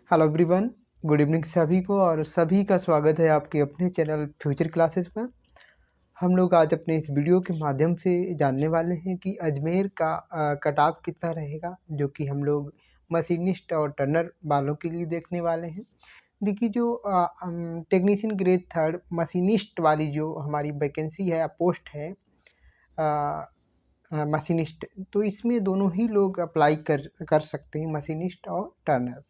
Hello everyone, good evening सभी को और सभी का स्वागत है आपके अपने चैनल फ्यूचर क्लासेस पर। हम लोग आज अपने इस वीडियो के माध्यम से जानने वाले हैं कि अजमेर का कट ऑफ कितना रहेगा, जो कि हम लोग मशीनिस्ट और टर्नर वालों के लिए देखने वाले हैं। देखिए, जो टेक्नीशियन ग्रेड थर्ड मशीनिस्ट वाली जो हमारी वैकेंसी है, पोस्ट है मशीनिस्ट, तो इसमें दोनों ही लोग अप्लाई कर सकते हैं, मशीनिस्ट और टर्नर।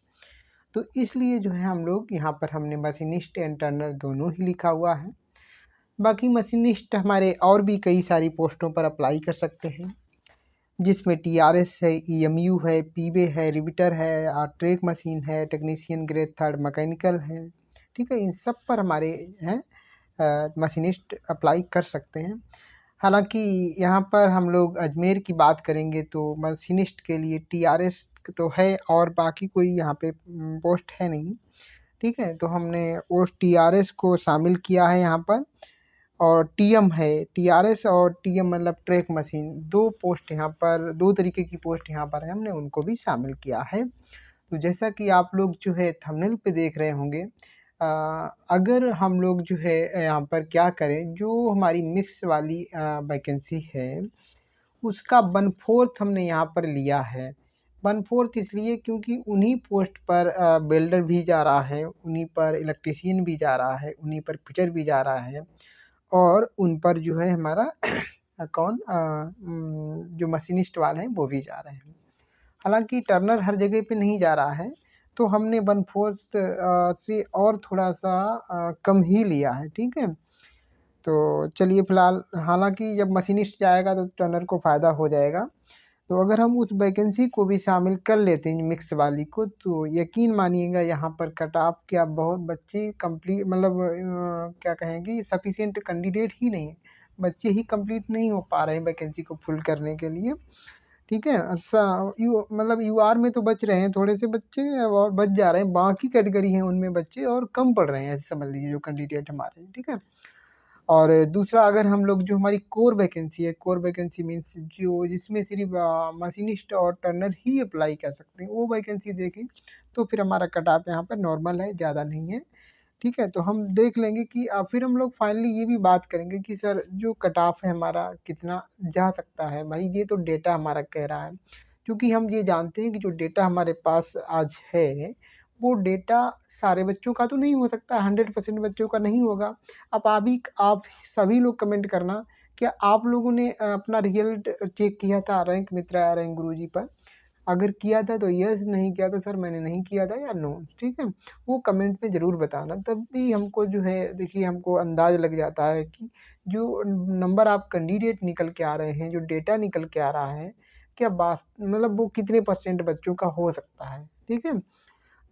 तो इसलिए जो है हम लोग यहाँ पर हमने मशीनिस्ट एंड टर्नर दोनों ही लिखा हुआ है। बाकी मशीनिस्ट हमारे और भी कई सारी पोस्टों पर अप्लाई कर सकते हैं, जिसमें टीआरएस है, ईएमयू है, पीवे है, रिविटर है, ट्रेक मशीन है, टेक्नीशियन ग्रेड थर्ड मैकेनिकल है। ठीक है, इन सब पर हमारे हैं मशीनिस्ट अप्लाई कर सकते हैं। हालांकि यहाँ पर हम लोग अजमेर की बात करेंगे तो मशीनिस्ट के लिए टीआरएस तो है और बाकी कोई यहाँ पे पोस्ट है नहीं। ठीक है, तो हमने उस टीआरएस को शामिल किया है यहाँ पर। और टीएम है, टीआरएस और टीएम मतलब ट्रैक मशीन, दो पोस्ट यहाँ पर, दो तरीके की पोस्ट यहाँ पर है, हमने उनको भी शामिल किया है। तो जैसा कि आप लोग जो है थंबनेल पे देख रहे होंगे, अगर हम लोग जो है यहाँ पर क्या करें, जो हमारी मिक्स वाली वैकेंसी है उसका 1/4 हमने यहाँ पर लिया है। 1/4 इसलिए क्योंकि उन्हीं पोस्ट पर वेल्डर भी जा रहा है, उन्हीं पर इलेक्ट्रीशियन भी जा रहा है, उन्हीं पर फिटर भी जा रहा है और उन पर जो है हमारा जो मशीनिस्ट वाले हैं वो भी जा रहे हैं। हालांकि टर्नर हर जगह पे नहीं जा रहा है, तो हमने 1/4 से और थोड़ा सा कम ही लिया है। ठीक है, तो चलिए फ़िलहाल, हालांकि जब मशीनिस्ट जाएगा तो टर्नर को फ़ायदा हो जाएगा। तो अगर हम उस वैकेंसी को भी शामिल कर लेते हैं मिक्स वाली को, तो यकीन मानिएगा यहाँ पर कट ऑफ क्या बहुत बच्चे कंप्लीट मतलब क्या कहेंगे, सफिशिएंट कैंडिडेट ही नहीं है, बच्चे ही कंप्लीट नहीं हो पा रहे हैं वैकेंसी को फुल करने के लिए। ठीक है, मतलब यूआर में तो बच रहे हैं थोड़े से बच्चे और बच जा रहे हैं, बाकी कैटेगरी हैं उनमें बच्चे और कम पड़ रहे हैं, ऐसे समझ लीजिए जो कैंडिडेट हमारे हैं। ठीक है, और दूसरा अगर हम लोग जो हमारी कोर वैकेंसी है, कोर वैकेंसी मीन्स जो जिसमें सिर्फ मशीनिस्ट और टर्नर ही अप्लाई कर सकते हैं, वो वैकेंसी देखें तो फिर हमारा कट ऑफ यहाँ पर नॉर्मल है, ज़्यादा नहीं है। ठीक है, तो हम देख लेंगे कि फिर हम लोग फाइनली ये भी बात करेंगे कि सर जो कट ऑफ है हमारा कितना जा सकता है। भाई ये तो डेटा हमारा कह रहा है, क्योंकि हम ये जानते हैं कि जो डेटा हमारे पास आज है वो डेटा सारे बच्चों का तो नहीं हो सकता, 100% बच्चों का नहीं होगा। अब आप सभी लोग कमेंट करना, क्या आप लोगों ने अपना रिजल्ट चेक किया था रैंक मित्रा या रैंक गुरुजी पर? अगर किया था तो यस, नहीं किया था सर मैंने नहीं किया था या नो। ठीक है, वो कमेंट में ज़रूर बताना, तब भी हमको जो है देखिए हमको अंदाज़ लग जाता है कि जो नंबर आप कैंडिडेट निकल के आ रहे हैं, जो डेटा निकल के आ रहा है, क्या मतलब वो कितने % बच्चों का हो सकता है। ठीक है,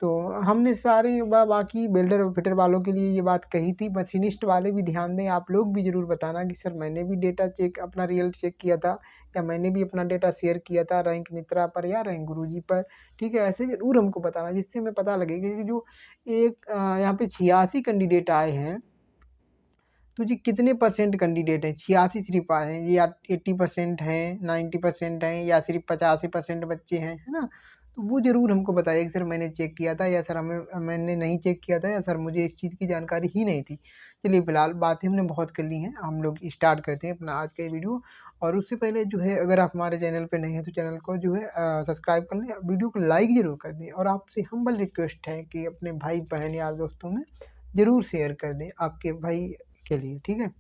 तो हमने सारे बाकी बिल्डर और फिटर वालों के लिए ये बात कही थी। मशीनिस्ट वाले भी ध्यान दें, आप लोग भी ज़रूर बताना कि सर मैंने भी डेटा चेक, अपना रिजल्ट चेक किया था, या मैंने भी अपना डेटा शेयर किया था रैंक मित्रा पर या रैंक गुरुजी पर। ठीक है, ऐसे ज़रूर हमको बताना, जिससे हमें पता लगेगा कि जो एक यहाँ पे 86 कैंडिडेट आए हैं, तो जी कितने % कैंडिडेट हैं, 86 सिर्फ आए हैं, या 80% हैं, 90% हैं, या सिर्फ 85% बच्चे हैं, है ना? तो वो ज़रूर हमको बताइए कि सर मैंने चेक किया था, या सर मैंने नहीं चेक किया था, या सर मुझे इस चीज़ की जानकारी ही नहीं थी। चलिए फ़िलहाल बातें हमने बहुत कर ली हैं, हम लोग स्टार्ट करते हैं अपना आज का ये वीडियो। और उससे पहले जो है, अगर आप हमारे चैनल पे नए हैं तो चैनल को जो है सब्सक्राइब कर लें, वीडियो को लाइक ज़रूर कर दें, और आपसे हम्बल रिक्वेस्ट है कि अपने भाई बहन यार दोस्तों में ज़रूर शेयर कर दें आपके भाई के लिए। ठीक है,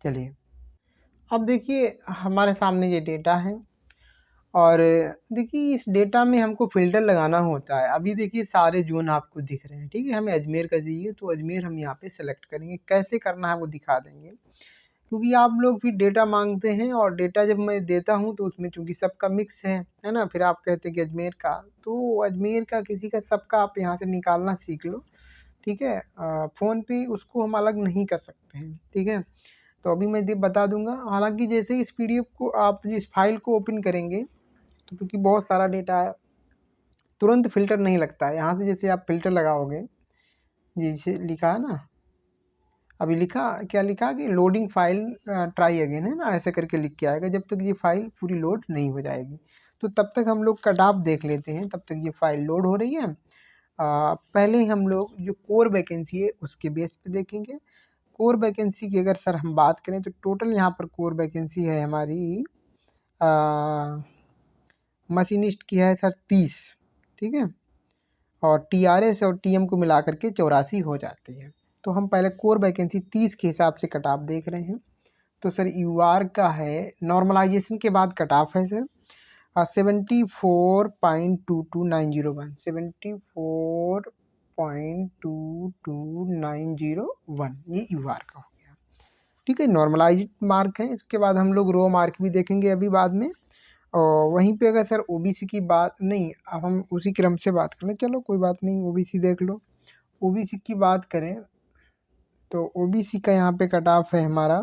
चलिए अब देखिए हमारे सामने ये डेटा है, और देखिए इस डेटा में हमको फ़िल्टर लगाना होता है। अभी देखिए सारे ज़ोन आपको दिख रहे हैं। ठीक है, हमें अजमेर का चाहिए तो अजमेर हम यहाँ पे सेलेक्ट करेंगे, कैसे करना है वो दिखा देंगे, क्योंकि आप लोग फिर डेटा मांगते हैं, और डेटा जब मैं देता हूँ तो उसमें चूँकि सबका मिक्स है ना, फिर आप कहते हैं कि अजमेर का, तो अजमेर का किसी का सबका आप यहाँ से निकालना सीख लो। ठीक है, फ़ोन पे उसको हम अलग नहीं कर सकते हैं। ठीक है, तो अभी मैं बता दूंगा। हालांकि जैसे इस पीडीएफ को आप इस फाइल को ओपन करेंगे, तो क्योंकि बहुत सारा डेटा है, तुरंत फ़िल्टर नहीं लगता है। यहाँ से जैसे आप फ़िल्टर लगाओगे, जैसे लिखा है ना, अभी लिखा क्या, लिखा कि लोडिंग फाइल ट्राई अगेन, है ना, ऐसे करके लिख के आएगा, जब तक ये फाइल पूरी लोड नहीं हो जाएगी। तो तब तक हम लोग कट ऑफ देख लेते हैं, तब तक ये फाइल लोड हो रही है। पहले हम लोग जो कोर वैकेंसी है उसके बेस पे देखेंगे। कोर वैकेंसी की अगर सर हम बात करें तो टोटल यहाँ पर कोर वैकेंसी है हमारी मशीनिस्ट की है सर 30, ठीक है, और टीआरएस और टीएम को मिला करके 84 हो जाती है। तो हम पहले कोर वैकेंसी 30 के हिसाब से कट ऑफ देख रहे हैं। तो सर यूआर का है, नॉर्मलाइजेशन के बाद कट ऑफ है सर 74.22901, 74.22901, ये यूआर का हो गया, ठीक है, नॉर्मलाइज मार्क है। इसके बाद हम लोग रो मार्क भी देखेंगे अभी बाद में। और वहीं पे अगर सर ओबीसी की बात नहीं, अब हम उसी क्रम से बात कर लें, चलो कोई बात नहीं, ओबीसी देख लो। ओबीसी की बात करें तो ओबीसी का यहाँ पे कट ऑफ है हमारा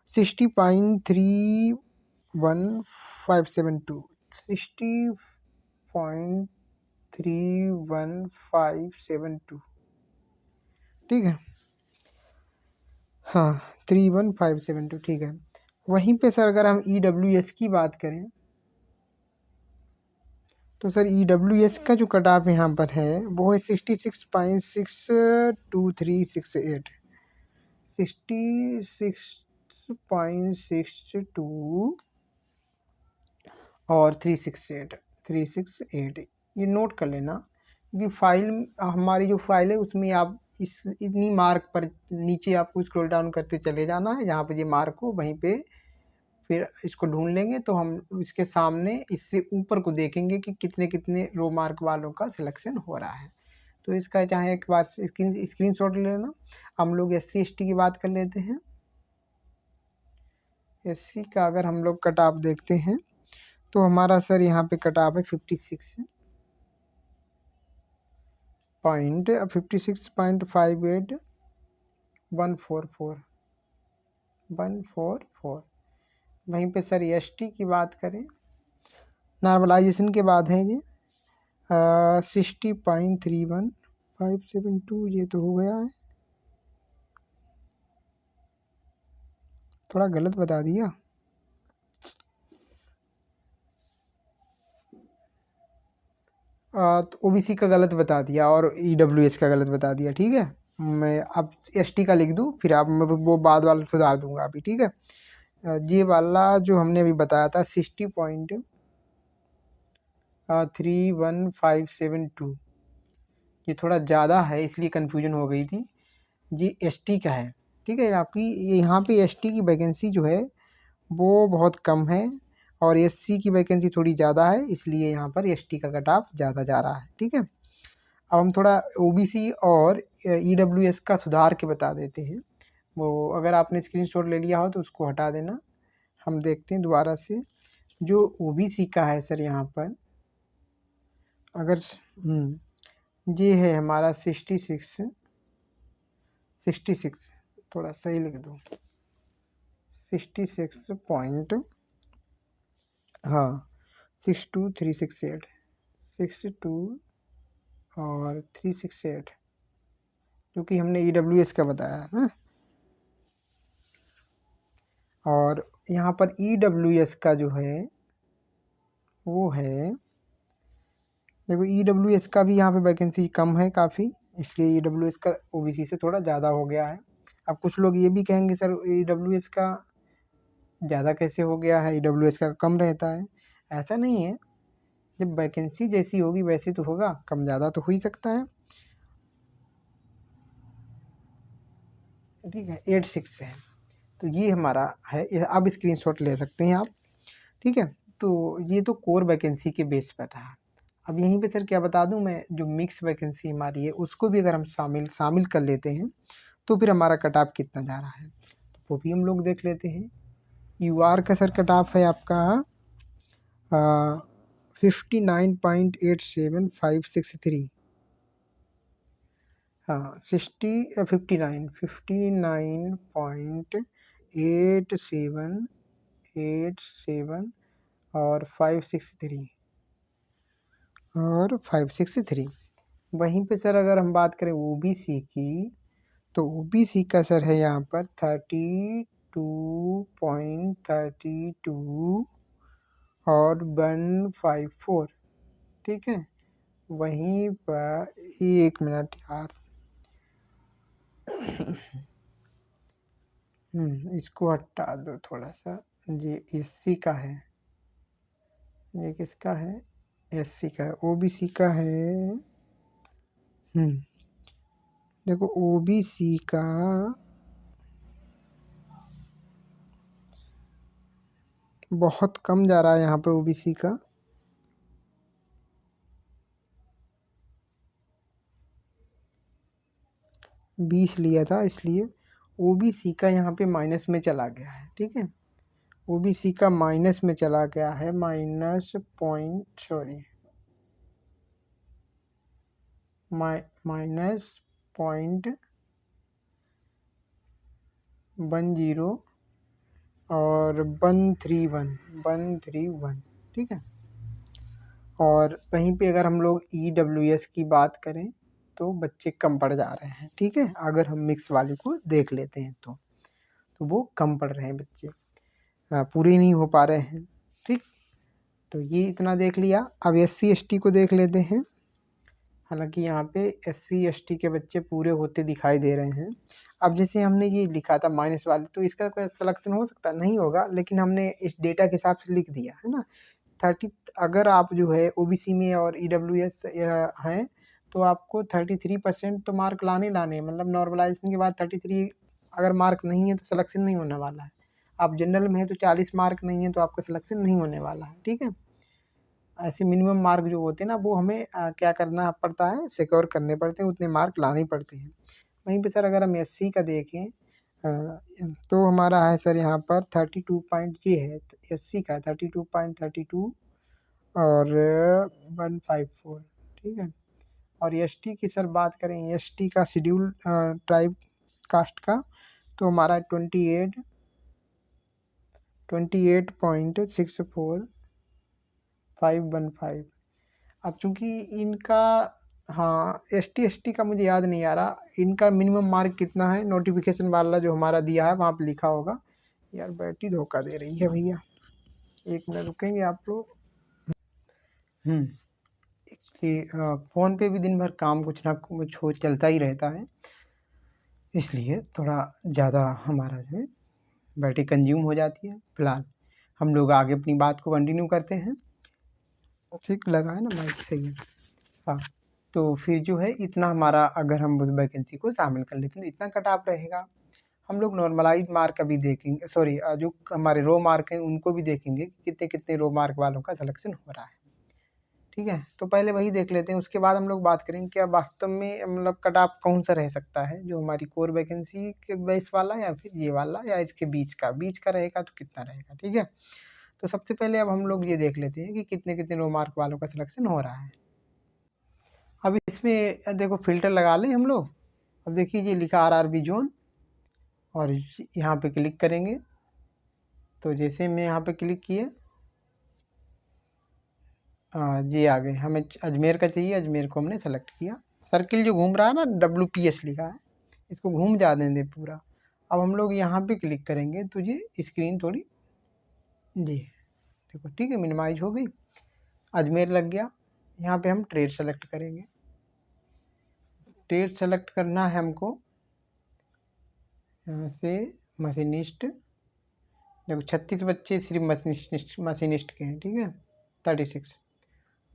60.31572, 60.31572, ठीक है, हाँ 31572, ठीक है। वहीं पे सर अगर हम ईडब्ल्यूएस की बात करें तो सर ईडब्ल्यूएस का जो कट ऑफ यहाँ पर है वो है 66.62368, 66.62 और 368 ये नोट कर लेना, क्योंकि फाइल हमारी जो फाइल है उसमें आप इस इतनी मार्क पर नीचे आपको स्क्रॉल डाउन करते चले जाना है, जहाँ पे ये मार्क हो वहीं पे फिर इसको ढूंढ लेंगे तो हम इसके सामने इससे ऊपर को देखेंगे कि कितने कितने रो मार्क वालों का सिलेक्शन हो रहा है। तो इसका चाहे एक बार स्क्रीनशॉट ले लेना। हम लोग SC ST की बात कर लेते हैं। SC का अगर हम लोग कट ऑफ देखते हैं तो हमारा सर यहाँ पे कट ऑफ है 56.58 वहीं पे सर ST की बात करें, नॉर्मलाइजेशन के बाद है ये 60.31572, ये तो हो गया है, थोड़ा गलत बता दिया। तो ओबीसी का गलत बता दिया और ईडब्ल्यूएस का गलत बता दिया, ठीक है। मैं अब ST का लिख दूँ, फिर आप मैं वो बाद वाला सुधार दूंगा अभी, ठीक है। ये वाला जो हमने अभी बताया था 60.31572, ये थोड़ा ज़्यादा है इसलिए कन्फ्यूजन हो गई थी। ये ST का है, ठीक है। आपकी यहाँ पे ST की वैकेंसी जो है वो बहुत कम है और SC की वैकेंसी थोड़ी ज़्यादा है, इसलिए यहाँ पर ST का कट ऑफ ज़्यादा जा रहा है, ठीक है। अब हम थोड़ा OBC और EWS का सुधार के बता देते हैं। वो अगर आपने स्क्रीनशॉट ले लिया हो तो उसको हटा देना। हम देखते हैं दोबारा से जो OBC का है सर, यहाँ पर अगर ये है हमारा 66 थोड़ा सही लिख दो 66 पॉइंट, हाँ 62368, 62 और 368, क्योंकि हमने EWS का बताया है ना। और यहाँ पर EWS का जो है वो है, देखो EWS का भी यहाँ पे वैकेंसी कम है काफ़ी, इसलिए EWS का OBC से थोड़ा ज़्यादा हो गया है। अब कुछ लोग ये भी कहेंगे सर EWS का ज़्यादा कैसे हो गया है, EWS का कम रहता है। ऐसा नहीं है, जब वैकेंसी जैसी होगी वैसे तो होगा, कम ज़्यादा तो हो ही सकता है, ठीक है। 86 है, तो ये हमारा है, अब स्क्रीनशॉट ले सकते हैं आप, ठीक है। तो ये तो कोर वैकेंसी के बेस पर रहा। अब यहीं पे सर क्या बता दूं मैं, जो मिक्स वैकेंसी हमारी है उसको भी अगर हम शामिल कर लेते हैं तो फिर हमारा कट ऑफ कितना जा रहा है, तो वो भी हम लोग देख लेते हैं। यूआर का सर कट ऑफ है आपका 59.87563, हाँ 59.8787 और 563 वहीं पे सर अगर हम बात करें OBC की तो OBC का सर है यहाँ पर 32.32 और 154, ठीक है। वहीं पर 1 मिनट यार। इसको हटा दो थोड़ा सा। ये एससी का है, ये किसका है? एससी का है, ओबीसी का है। देखो ओबीसी का बहुत कम जा रहा है यहाँ पे, ओबीसी का 20 लिया था, इसलिए ओबीसी का यहाँ पे माइनस में चला गया है। ठीक है, ओबीसी का माइनस में चला गया है, माइनस पॉइंट 10 और 131। ठीक है, और वहीं पे अगर हम लोग ईडब्ल्यूएस की बात करें तो बच्चे कम पड़ जा रहे हैं। ठीक है, अगर हम मिक्स वाले को देख लेते हैं तो वो कम पड़ रहे हैं बच्चे, पूरे नहीं हो पा रहे हैं। ठीक, तो ये इतना देख लिया। अब एससी एसटी को देख लेते हैं। हालांकि यहाँ पे एससी एसटी के बच्चे पूरे होते दिखाई दे रहे हैं। अब जैसे हमने ये लिखा था माइनस वाले, तो इसका कोई सिलेक्शन हो सकता नहीं होगा, लेकिन हमने इस डेटा के हिसाब से लिख दिया है ना। 30, अगर आप जो है ओबीसी में और ईडब्ल्यूएस हैं तो आपको 33% तो मार्क लाने हैं। मतलब नॉर्मलाइजेशन के बाद 33 अगर मार्क नहीं है तो सिलेक्शन नहीं होने वाला है। आप जनरल में है तो 40 मार्क नहीं है तो आपका सिलेक्शन नहीं होने वाला है। ठीक है, ऐसे मिनिमम मार्क जो होते हैं ना, वो हमें क्या करना पड़ता है, सिक्योर करने पड़ते हैं, उतने मार्क लाने पड़ते हैं। वहीं पे सर अगर हम एससी का देखें तो हमारा है सर यहाँ पर 32 पॉइंट ये है, एससी का 32.32 और 154। ठीक है, और एसटी की सर बात करें, एसटी का शेड्यूल ट्राइब कास्ट का तो हमारा 28.64515। अब चूंकि इनका, हाँ एसटी एसटी का मुझे याद नहीं आ रहा इनका मिनिमम मार्क कितना है। नोटिफिकेशन वाला जो हमारा दिया है वहाँ पे लिखा होगा। यार बैटरी धोखा दे रही है भैया, 1 मिनट रुकेंगे आप लोग। एक्चुअली फ़ोन पे भी दिन भर काम कुछ ना कुछ हो चलता ही रहता है, इसलिए थोड़ा ज़्यादा हमारा जो है बैटरी कंज्यूम हो जाती है। फिलहाल हम लोग आगे अपनी बात को कंटिन्यू करते हैं। ठीक लगा है ना, माइक सही है। हाँ, तो फिर जो है इतना हमारा, अगर हम उस वैकेंसी को शामिल कर लेते हैं इतना कट ऑफ रहेगा। हम लोग नॉर्मलाइज मार्क अभी देखेंगे, सॉरी जो हमारे रो मार्क हैं उनको भी देखेंगे कि कितने कितने रो मार्क वालों का सिलेक्शन हो रहा है। ठीक है, तो पहले वही देख लेते हैं, उसके बाद हम लोग बात करेंगे कि अब वास्तव में मतलब कट ऑफ कौन सा रह सकता है, जो हमारी कोर वैकेंसी के बेस वाला या फिर ये वाला या इसके बीच का रहेगा तो कितना रहेगा। ठीक है, तो सबसे पहले अब हम लोग ये देख लेते हैं कि कितने कितने रो मार्क वालों का सिलेक्शन हो रहा है। अब इसमें देखो फिल्टर लगा लें हम लोग। अब देखिए ये लिखा आरआरबी जोन, और यहाँ पे क्लिक करेंगे तो जैसे मैं यहाँ पे क्लिक किए जी आ गए। हमें अजमेर का चाहिए, अजमेर को हमने सेलेक्ट किया। सर्किल जो घूम रहा है ना, WPS लिखा है, इसको घूम जाने दें पूरा। अब हम लोग यहाँ पे क्लिक करेंगे तो ये स्क्रीन थोड़ी जी देखो, ठीक है, मिनिमाइज हो गई, अजमेर लग गया। यहाँ पे हम ट्रेड सेलेक्ट करेंगे। ट्रेड सेलेक्ट करना है हमको, यहाँ से मशीनिस्ट, देखो 36 बच्चे सिर्फ मशीनिस्ट के हैं। ठीक है, 36।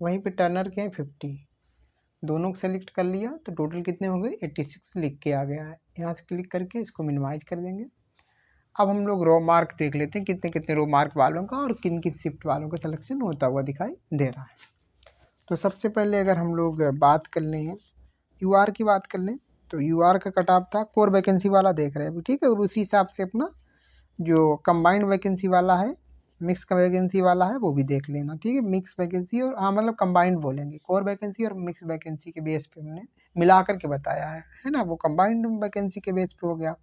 वहीं पे टर्नर के हैं 50। दोनों को सेलेक्ट कर लिया तो टोटल कितने हो गए, 86 लिख के आ गया है। यहाँ से क्लिक करके इसको मिनिमाइज कर देंगे। अब हम लोग रो मार्क देख लेते हैं कितने कितने रो मार्क वालों का और किन किन शिफ्ट वालों का सिलेक्शन होता हुआ दिखाई दे रहा है। तो सबसे पहले अगर हम लोग बात कर लें, यूआर की बात कर लें, तो यूआर का कट ऑफ था, कोर वैकेंसी वाला देख रहे हैं अभी। ठीक है, और उसी हिसाब से अपना जो कंबाइंड वैकेंसी वाला है, मिक्स का वैकेंसी वाला है, वो भी देख लेना। ठीक है, मिक्स वैकेंसी और हाँ मतलब कंबाइंड बोलेंगे, कोर वैकेंसी और मिक्स वैकेंसी के बेस पे हमने मिला करके बताया है ना, वो कंबाइंड वैकेंसी के बेस पे हो गया।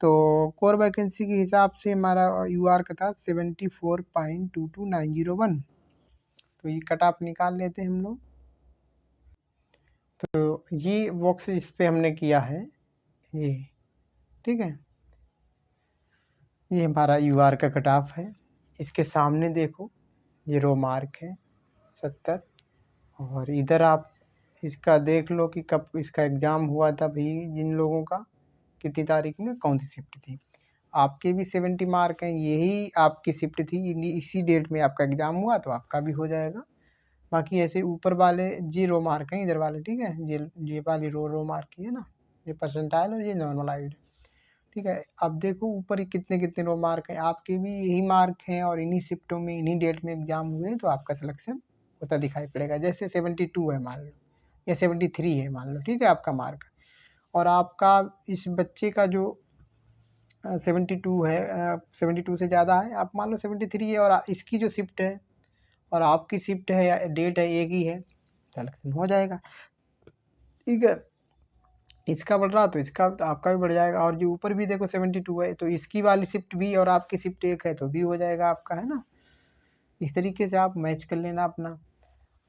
तो कोर वैकेंसी के हिसाब से हमारा यूआर का था 74.22901। तो ये कट ऑफ निकाल लेते हैं हम लोग। तो ये बॉक्स इस पे हमने किया है ये। ठीक है, ये हमारा यूआर का कट ऑफ है। इसके सामने देखो ये रो मार्क है 70 और इधर आप इसका देख लो कि कब इसका एग्ज़ाम हुआ था भाई, जिन लोगों का कितनी तारीख में कौन सी शिफ्ट थी। आपके भी 70 मार्क हैं, यही आपकी शिफ्ट थी, इसी डेट में आपका एग्ज़ाम हुआ तो आपका भी हो जाएगा। बाकी ऐसे ऊपर वाले 0 मार्क हैं इधर वाले, ठीक है। ये वाली रो मार्क की है ना, ये परसेंटाइल और ये नॉर्मलाइज्ड, ठीक है। अब देखो ऊपर ही कितने कितने रो मार्क हैं, आपके भी यही मार्क हैं और इन्हीं शिफ्टों में इन्हीं डेट में एग्ज़ाम हुए तो आपका सिलेक्शन होता दिखाई पड़ेगा। जैसे 72 है मान लो या 73 है मान लो, ठीक है आपका मार्क, और आपका इस बच्चे का जो 72 है, 72 से ज़्यादा है, आप मान लो 73 है और इसकी जो शिफ्ट है और आपकी शिफ्ट है या डेट है एक ही है, सिलेक्शन हो जाएगा, ठीक है। इसका बढ़ रहा तो इसका तो आपका भी बढ़ जाएगा। और जो ऊपर भी देखो 72 है तो इसकी वाली शिफ्ट भी और आपकी शिफ्ट एक है तो भी हो जाएगा आपका, है ना। इस तरीके से आप मैच कर लेना अपना।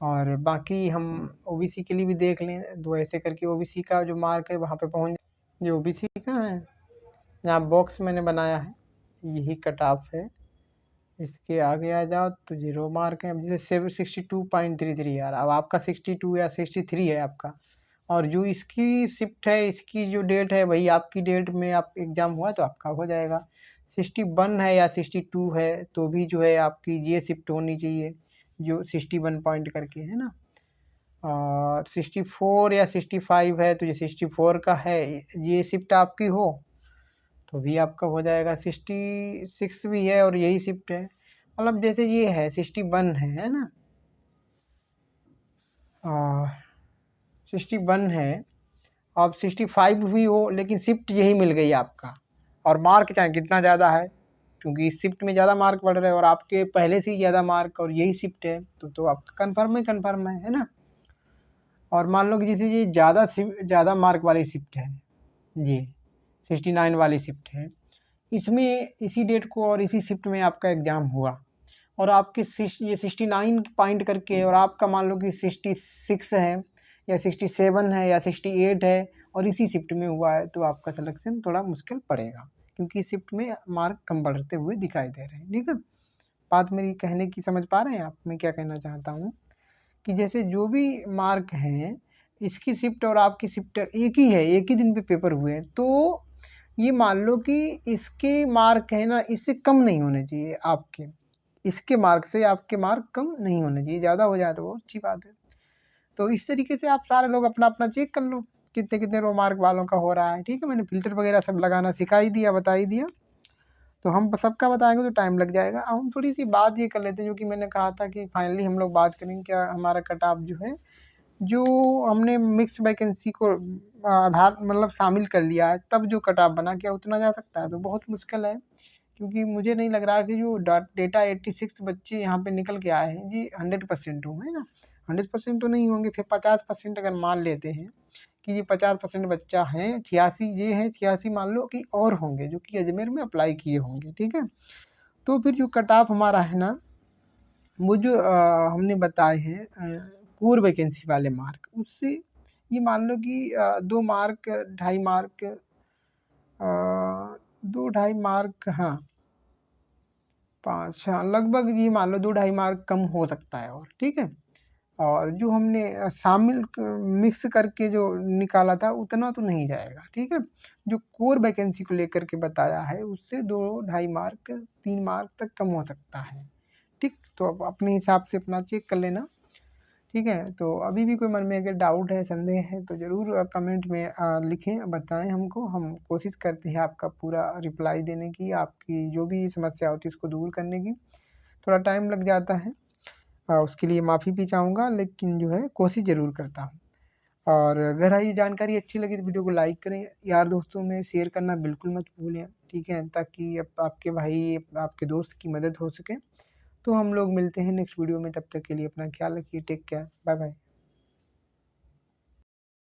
और बाकी हम ओबीसी के लिए भी देख लें, तो ऐसे करके ओबीसी का जो मार्क है वहाँ पे पहुँच, जो ओबीसी का है यहाँ बॉक्स मैंने बनाया है, यही कट ऑफ है। इसके आगे आ जाओ तो 0 मार्क है। अब जैसे 62.33 यार, अब आपका 62 या 63 है आपका, और जो इसकी शिफ्ट है, इसकी जो डेट है वही आपकी डेट में आप एग्ज़ाम हुआ तो आपका हो जाएगा। 61 है या 62 है तो भी जो है आपकी ये शिफ्ट होनी चाहिए जो 61 पॉइंट करके है ना। और 64 या 65 है तो ये 64 का है, ये शिफ्ट आपकी हो तो भी आपका हो जाएगा। 66 भी है और यही शिफ्ट है, मतलब जैसे ये है 61 है ना, और 61 है, अब 65 भी हो लेकिन शिफ्ट यही मिल गई आपका, और मार्क चाहे कितना ज़्यादा है क्योंकि इस शिफ्ट में ज़्यादा मार्क बढ़ रहे हैं और आपके पहले से ही ज़्यादा मार्क और यही शिफ्ट है तो आपका कन्फर्म है ना। और मान लो कि जैसे ये ज़्यादा मार्क वाली शिफ्ट है, जी 69 वाली शिफ्ट है, इसमें इसी डेट को और इसी शिफ्ट में आपका एग्ज़ाम हुआ और आपके ये 69 पॉइंट करके है और आपका मान लो कि 66 है या 67 है या 68 है और इसी शिफ्ट में हुआ है तो आपका सिलेक्शन थोड़ा मुश्किल पड़ेगा क्योंकि इस शिफ्ट में मार्क कम बढ़ते हुए दिखाई दे रहे हैं, ठीक है। बात मेरी कहने की समझ पा रहे हैं आप, मैं क्या कहना चाहता हूँ कि जैसे जो भी मार्क हैं, इसकी शिफ्ट और आपकी शिफ्ट एक ही है, एक ही दिन पे पेपर हुए हैं, तो ये मान लो कि इसके मार्क है ना, इससे कम नहीं होने चाहिए आपके, इसके मार्क से आपके मार्क कम नहीं होने चाहिए, ज़्यादा हो जाए तो बहुत अच्छी बात है। तो इस तरीके से आप सारे लोग अपना अपना चेक कर लो कितने कितने रो मार्क वालों का हो रहा है, ठीक है। मैंने फ़िल्टर वगैरह सब लगाना सिखा ही दिया, बता ही दिया, तो हम सबका बताएंगे तो टाइम लग जाएगा। अब हम थोड़ी सी बात ये कर लेते हैं जो कि मैंने कहा था कि फाइनली हम लोग बात करेंगे क्या हमारा कट ऑफ जो है, जो हमने मिक्स वैकेंसी को आधार मतलब शामिल कर लिया है तब जो कट ऑफ बना, क्या उतना जा सकता है? तो बहुत मुश्किल है क्योंकि मुझे नहीं लग रहा कि जो डेटा 86 बच्चे यहाँ पे निकल के आए हैं जी 100% हो, है ना। 100% तो नहीं होंगे, फिर 50% अगर मान लेते हैं कि ये 50% बच्चा हैं, 86 ये हैं, 86 मान लो कि और होंगे जो कि अजमेर में अप्लाई किए होंगे, ठीक है। तो फिर जो कट ऑफ हमारा है ना, वो जो हमने बताए हैं कोर वैकेंसी वाले मार्क, उससे ये मान लो कि 2 मार्क 2.5 मार्क 2-2.5 मार्क, हाँ 5, हाँ लगभग ये मान लो 2-2.5 मार्क कम हो सकता है और, ठीक है। और जो हमने शामिल मिक्स करके जो निकाला था उतना तो नहीं जाएगा, ठीक है। जो कोर वैकेंसी को लेकर के बताया है उससे 2-2.5 मार्क 3 मार्क तक कम हो सकता है, ठीक। तो अब अपने हिसाब से अपना चेक कर लेना, ठीक है। तो अभी भी कोई मन में अगर डाउट है, संदेह है तो ज़रूर कमेंट में लिखें, बताएं हमको, हम कोशिश करते हैं आपका पूरा रिप्लाई देने की, आपकी जो भी समस्या होती है उसको दूर करने की। थोड़ा टाइम लग जाता है, उसके लिए माफ़ी भी चाहूँगा, लेकिन जो है कोशिश ज़रूर करता हूँ। और अगर ये जानकारी अच्छी लगी तो वीडियो को लाइक करें, यार दोस्तों में शेयर करना बिल्कुल मत भूलें, ठीक है, ताकि आपके भाई आपके दोस्त की मदद हो सके। तो हम लोग मिलते हैं नेक्स्ट वीडियो में, तब तक के लिए अपना ख्याल रखिए, टेक केयर, बाय बाय।